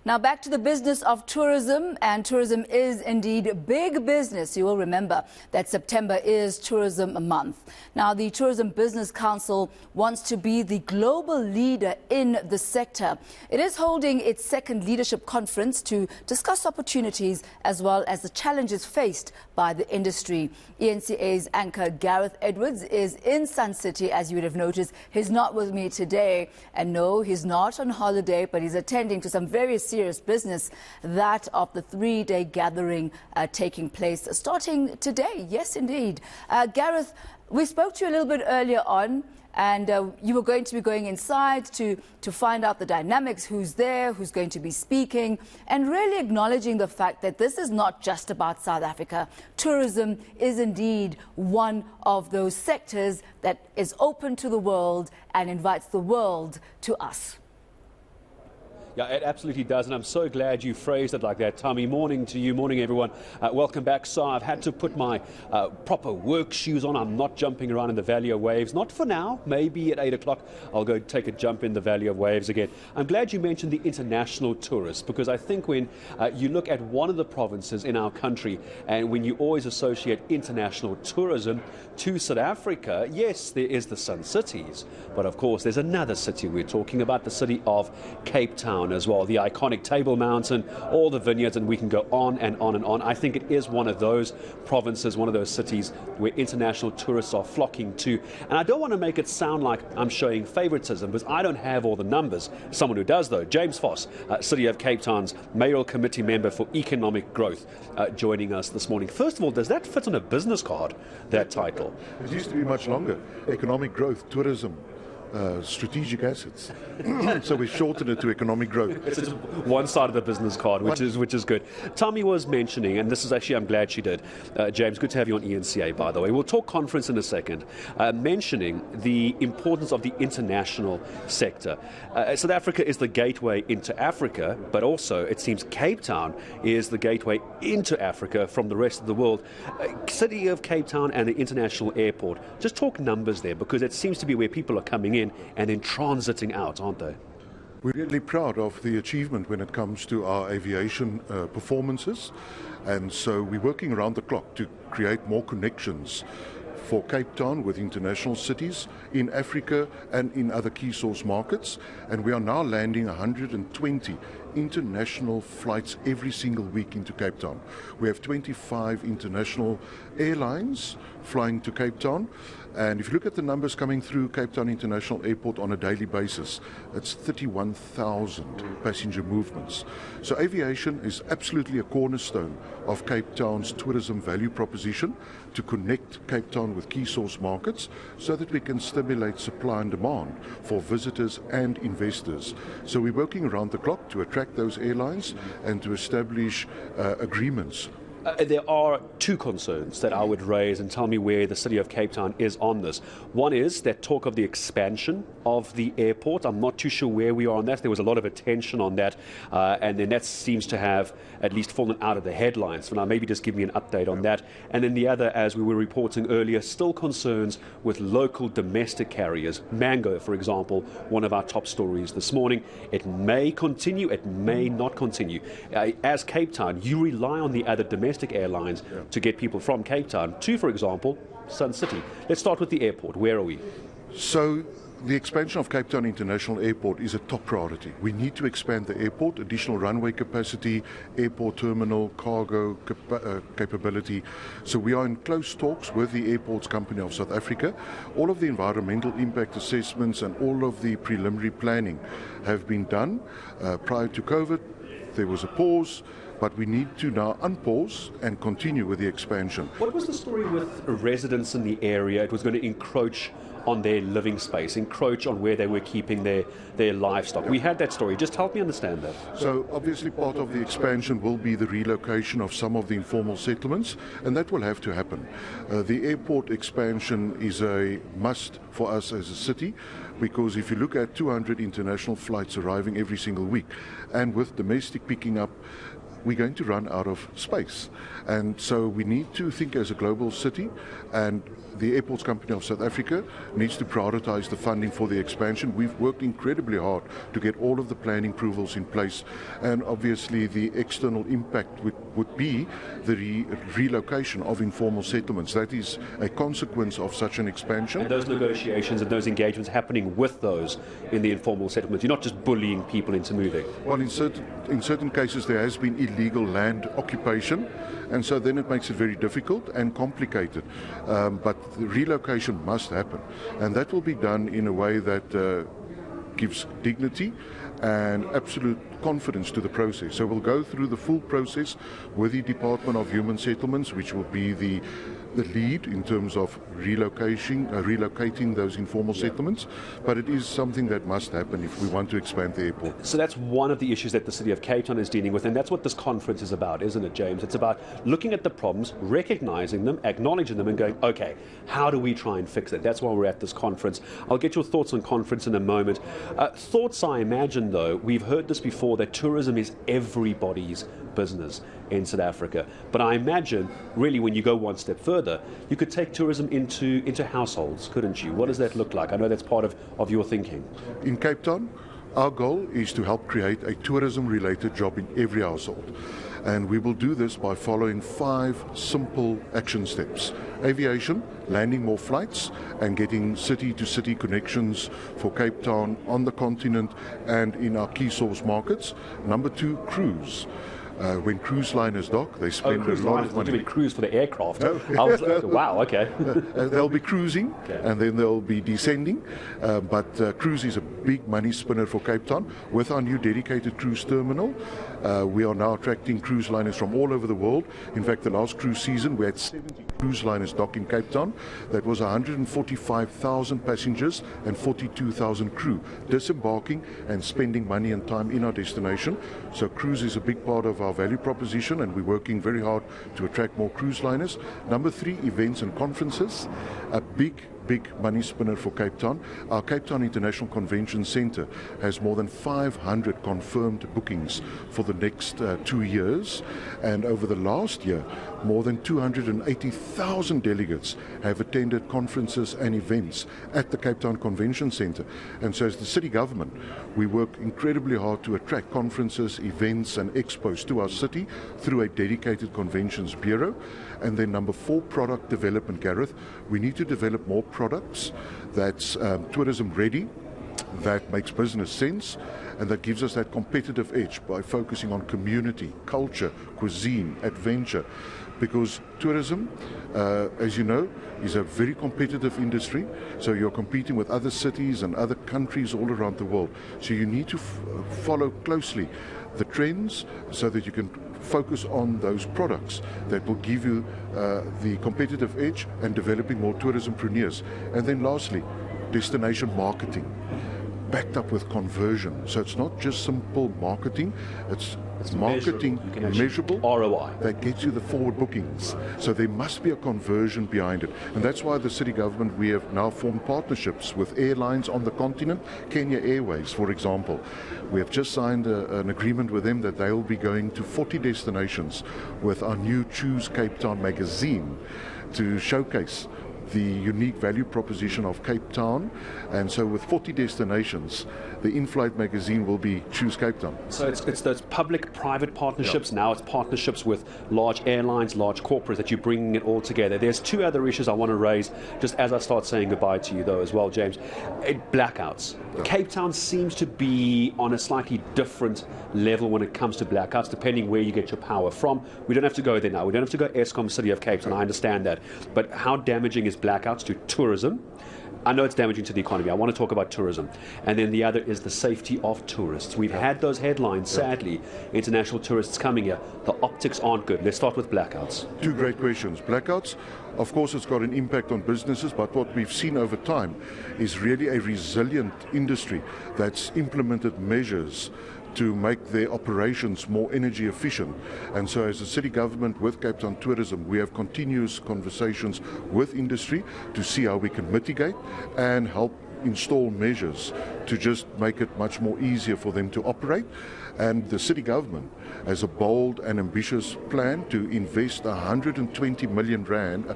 Now back to the business of tourism, and tourism is indeed big business. You will remember that September is Tourism Month. Now the Tourism Business Council wants to be the global leader in the sector. It is holding its second leadership conference to discuss opportunities as well as the challenges faced by the industry. eNCA's anchor Gareth Edwards is in Sun City, as you would have noticed. He's not with me today, and no, he's not on holiday, but he's attending to some very serious business, that of the three-day gathering taking place starting today. Yes, indeed. Gareth, we spoke to you a little bit earlier on, and you were going to be going inside to find out the dynamics, who's there, who's going to be speaking, and really acknowledging the fact that this is not just about South Africa. Tourism is indeed one of those sectors that is open to the world and invites the world to us. Yeah, it absolutely does, and I'm so glad you phrased it like that, Tommy. Morning to you, morning everyone. Welcome back. So I've had to put my proper work shoes on. I'm not jumping around in the Valley of Waves, not for now. Maybe at 8 o'clock I'll go take a jump in the Valley of Waves again. I'm glad you mentioned the international tourists, because I think when you look at one of the provinces in our country, and when you always associate international tourism to South Africa, yes, there is the Sun Cities, but of course there's another city. We're talking about the city of Cape Town as well, the iconic Table Mountain, all the vineyards, and we can go on and on and on. I think it is one of those provinces, one of those cities where international tourists are flocking to. And I don't want to make it sound like I'm showing favoritism, because I don't have all the numbers. Someone who does, though, James Voss, City of Cape Town's mayoral committee member for economic growth, joining us this morning. First of all, does that fit on a business card, that title? It used to be much longer. Economic growth, tourism, strategic assets. So we shortened it to economic growth. It's just one side of the business card, which is good. Tommy was mentioning, and this is actually, I'm glad she did, James, good to have you on eNCA, by the way. We'll talk conference in a second, mentioning the importance of the international sector. South Africa is the gateway into Africa, but also it seems Cape Town is the gateway into Africa from the rest of the world. City of Cape Town and the international airport, just talk numbers there, because it seems to be where people are coming in and then transiting out, aren't they? We're really proud of the achievement when it comes to our aviation performances, and so we're working around the clock to create more connections for Cape Town with international cities in Africa and in other key source markets, and we are now landing 120 international flights every single week into Cape Town. We have 25 international airlines flying to Cape Town, and if you look at the numbers coming through Cape Town International Airport on a daily basis, it's 31,000 passenger movements. So aviation is absolutely a cornerstone of Cape Town's tourism value proposition to connect Cape Town with key source markets so that we can stimulate supply and demand for visitors and investors. So we're working around the clock to attract those airlines and to establish agreements. There are two concerns that I would raise, and tell me where the City of Cape Town is on this. One is that talk of the expansion of the airport. I'm not too sure where we are on that. There was a lot of attention on that, and then that seems to have at least fallen out of the headlines. So now maybe just give me an update on that. And then the other, as we were reporting earlier, still concerns with local domestic carriers. Mango, for example, one of our top stories this morning. It may continue, it may not continue. As Cape Town, you rely on the other domestic airlines to get people from Cape Town to, for example, Sun City. Let's start with the airport. Where are we? So the expansion of Cape Town International Airport is a top priority. We need to expand the airport, additional runway capacity, airport terminal, cargo capability. So we are in close talks with the Airports Company of South Africa. All of the environmental impact assessments and all of the preliminary planning have been done. Prior to COVID, there was a pause, but we need to now unpause and continue with the expansion. What was the story with residents in the area? It was going to encroach on their living space, encroach on where they were keeping their livestock. We had that story. Just help me understand that. So obviously part of the expansion will be the relocation of some of the informal settlements, and that will have to happen. The airport expansion is a must for us as a city, because if you look at 200 international flights arriving every single week, and with domestic picking up, we're going to run out of space. And so we need to think as a global city, and the Airports Company of South Africa needs to prioritize the funding for the expansion. We've worked incredibly hard to get all of the planning approvals in place, and obviously the external impact would be the relocation of informal settlements. That is a consequence of such an expansion. And those negotiations and those engagements happening with those in the informal settlements. You're not just bullying people into moving. Well, in certain cases there has been illegal land occupation, and so then it makes it very difficult and complicated. But the relocation must happen, and that will be done in a way that gives dignity and absolute confidence to the process. So we'll go through the full process with the Department of Human Settlements, which will be the lead in terms of relocating those informal settlements, but it is something that must happen if we want to expand the airport. So that's one of the issues that the City of Cape Town is dealing with, and that's what this conference is about, isn't it, James? It's about looking at the problems, recognizing them, acknowledging them, and going, okay, how do we try and fix it? That's why we're at this conference. I'll get your thoughts on conference in a moment. Thoughts, I imagine, though, we've heard this before, that tourism is everybody's business in South Africa. But I imagine, really, when you go one step further, you could take tourism into households, couldn't you? What does that look like? I know that's part of your thinking. In Cape Town, our goal is to help create a tourism-related job in every household. And we will do this by following 5 simple action steps. Aviation, landing more flights and getting city-to-city connections for Cape Town, on the continent and in our key source markets. Number 2, cruise. When cruise liners dock, they spend a lot of money. Cruise for the aircraft. No. I was like, wow, okay. They'll be cruising, and then they'll be descending. But cruise is a big money spinner for Cape Town. With our new dedicated cruise terminal, we are now attracting cruise liners from all over the world. In fact, the last cruise season, we had 70 cruise liners dock in Cape Town. That was 145,000 passengers and 42,000 crew disembarking and spending money and time in our destination. So cruise is a big part of our value proposition, and we're working very hard to attract more cruise liners. Number 3, events and conferences. A big money spinner for Cape Town. Our Cape Town International Convention Centre has more than 500 confirmed bookings for the next 2 years, and over the last year more than 280,000 delegates have attended conferences and events at the Cape Town Convention Centre. And so as the city government, we work incredibly hard to attract conferences, events and expos to our city through a dedicated conventions bureau. And then number 4, product development, Gareth. We need to develop more products that's tourism ready, that makes business sense, and that gives us that competitive edge by focusing on community, culture, cuisine, adventure. Because tourism, as you know, is a very competitive industry, so you're competing with other cities and other countries all around the world. So you need to follow closely the trends so that you can focus on those products that will give you the competitive edge and developing more tourismpreneurs. And then lastly, destination marketing, backed up with conversion. So it's not just simple marketing, it's marketing measurable ROI that gets you the forward bookings. So there must be a conversion behind it, and that's why the city government, we have now formed partnerships with airlines on the continent. Kenya Airways, for example, we have just signed an agreement with them that they will be going to 40 destinations with our new Choose Cape Town magazine to showcase the unique value proposition of Cape Town. And so with 40 destinations, the in-flight magazine will be Choose Cape Town. So it's those public-private partnerships. Now it's partnerships with large airlines, large corporates, that you're bringing it all together. There's 2 other issues I want to raise just as I start saying goodbye to you, though, as well, James. Blackouts. Cape Town seems to be on a slightly different level when it comes to blackouts, depending where you get your power from. We don't have to go there now. We don't have to go Eskom, City of Cape Town. I understand that. But how damaging is blackouts to tourism? I know it's damaging to the economy. I want to talk about tourism. And then the other is the safety of tourists. We've had those headlines, sadly, international tourists coming here. The optics aren't good. Let's start with blackouts. 2 great questions. Blackouts, of course, it's got an impact on businesses, but what we've seen over time is really a resilient industry that's implemented measures to make their operations more energy efficient. And so as a city government with Cape Town Tourism, we have continuous conversations with industry to see how we can mitigate and help install measures to just make it much more easier for them to operate. And the city government has a bold and ambitious plan to invest 120 billion rand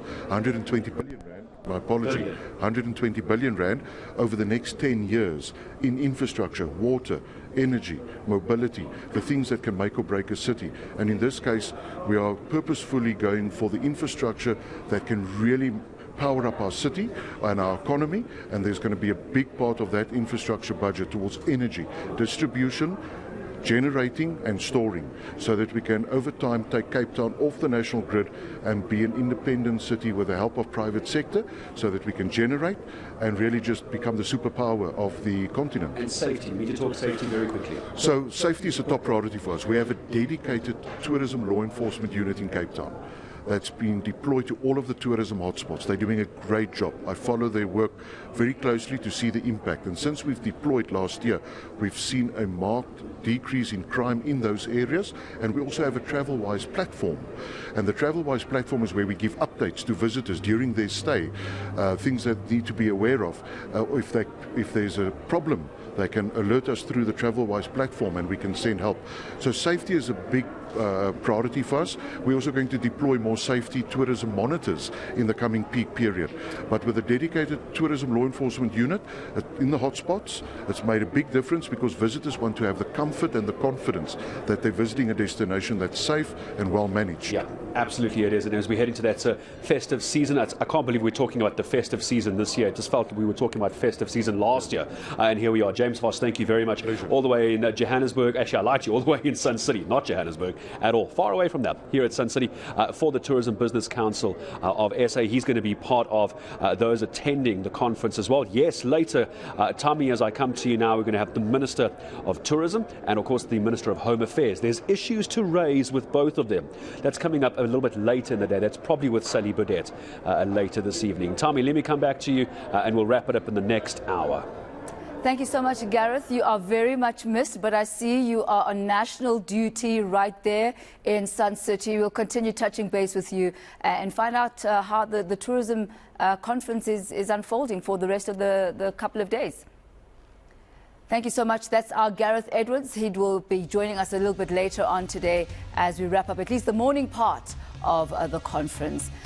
my apology, 120 billion rand over the next 10 years in infrastructure, water, energy, mobility, the things that can make or break a city. And in this case, we are purposefully going for the infrastructure that can really power up our city and our economy, and there's going to be a big part of that infrastructure budget towards energy, distribution, generating and storing, so that we can over time take Cape Town off the national grid and be an independent city with the help of private sector, so that we can generate and really just become the superpower of the continent. And safety, we need to talk safety very quickly. So safety is a top priority for us. We have a dedicated tourism law enforcement unit in Cape Town that's been deployed to all of the tourism hotspots. They're doing a great job. I follow their work very closely to see the impact. And since we've deployed last year, we've seen a marked decrease in crime in those areas. And we also have a TravelWise platform. And the TravelWise platform is where we give updates to visitors during their stay, things that need to be aware of. If there's a problem, they can alert us through the TravelWise platform and we can send help. So safety is a big priority for us. We're also going to deploy more safety tourism monitors in the coming peak period. But with a dedicated tourism law enforcement unit in the hotspots, it's made a big difference, because visitors want to have the comfort and the confidence that they're visiting a destination that's safe and well managed. Yeah, absolutely it is. And as we head into that festive season, I can't believe we're talking about the festive season this year. It just felt that we were talking about festive season last year. And here we are. James Voss, thank you very much. Pleasure. All the way in Johannesburg. Actually, I lied to you, all the way in Sun City, not Johannesburg at all. Far away from that, here at Sun City, for the Tourism Business Council of SA. He's going to be part of those attending the conference as well. Yes, later, Tommy, as I come to you now, we're going to have the Minister of Tourism and, of course, the Minister of Home Affairs. There's issues to raise with both of them. That's coming up a little bit later in the day. That's probably with Sally Burdett later this evening. Tommy, let me come back to you and we'll wrap it up in the next hour. Thank you so much, Gareth. You are very much missed, but I see you are on national duty right there in Sun City. We'll continue touching base with you and find out how the tourism conference is unfolding for the rest of the couple of days. Thank you so much. That's our Gareth Edwards. He will be joining us a little bit later on today as we wrap up at least the morning part of the conference.